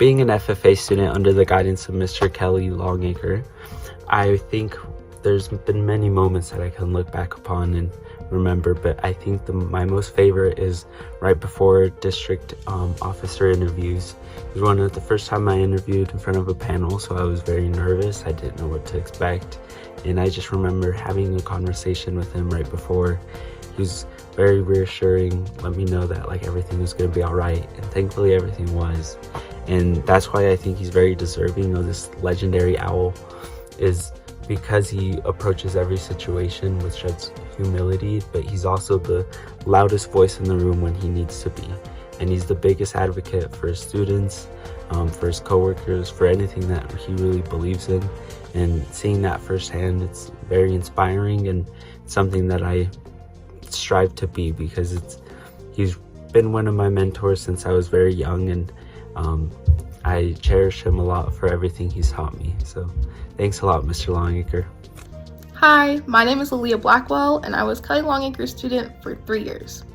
Being an FFA student under the guidance of Mr. Kelly Longacre, I think there's been many moments that I can look back upon and remember, but I think my most favorite is right before district officer interviews. It was the first time I interviewed in front of a panel, so I was very nervous. I didn't know what to expect, and I just remember having a conversation with him right before. He was very reassuring, let me know that like everything was going to be all right, and thankfully everything was. And that's why I think he's very deserving of this legendary owl, is because he approaches every situation with such humility, but he's also the loudest voice in the room when he needs to be. And he's the biggest advocate for his students, for his coworkers, for anything that he really believes in. And seeing that firsthand, it's very inspiring and something that I strive to be, because he's been one of my mentors since I was very young, and I cherish him a lot for everything he's taught me. So thanks a lot, Mr. Longacre. Hi, my name is Aaliyah Blackwell, and I was Kelly Longacre's student for 3 years.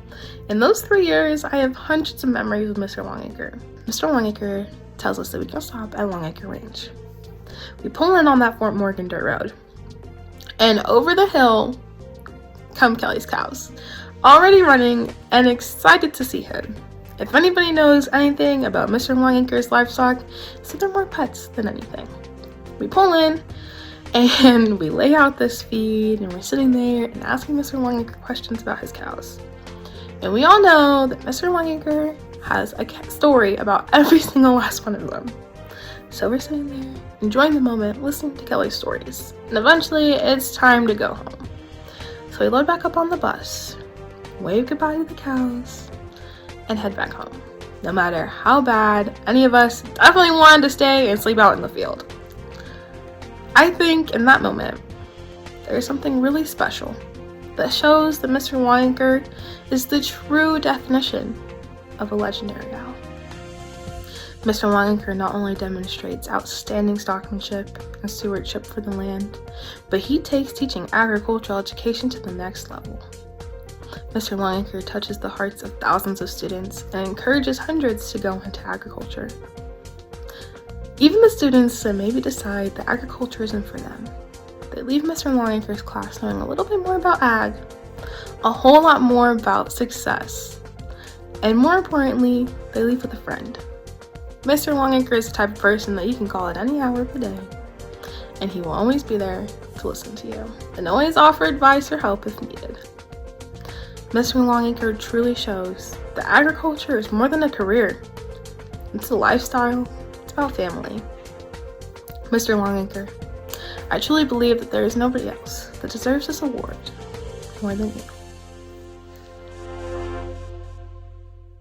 In those 3 years, I have hundreds of memories with Mr. Longacre. Mr. Longacre tells us that we can stop at Longacre Range. We pull in on that Fort Morgan dirt road, and over the hill come Kelly's cows, already running and excited to see him. If anybody knows anything about Mr. Longacre's livestock, it's that they're more pets than anything. We pull in and we lay out this feed, and we're sitting there and asking Mr. Longacre questions about his cows. And we all know that Mr. Longacre has a story about every single last one of them. So we're sitting there, enjoying the moment, listening to Kelly's stories. And eventually it's time to go home. So we load back up on the bus, wave goodbye to the cows, and head back home. No matter how bad, any of us definitely wanted to stay and sleep out in the field. I think in that moment, there's something really special that shows that Mr. Longacre is the true definition of a legendary owl. Mr. Longacre not only demonstrates outstanding stockmanship and stewardship for the land, but he takes teaching agricultural education to the next level. Mr. Longacre touches the hearts of thousands of students and encourages hundreds to go into agriculture. Even the students that maybe decide that agriculture isn't for them, they leave Mr. Longacre's class knowing a little bit more about ag, a whole lot more about success, and more importantly, they leave with a friend. Mr. Longacre is the type of person that you can call at any hour of the day, and he will always be there to listen to you, and always offer advice or help if needed. Mr. Longacre truly shows that agriculture is more than a career. It's a lifestyle, it's about family. Mr. Longacre, I truly believe that there is nobody else that deserves this award more than you.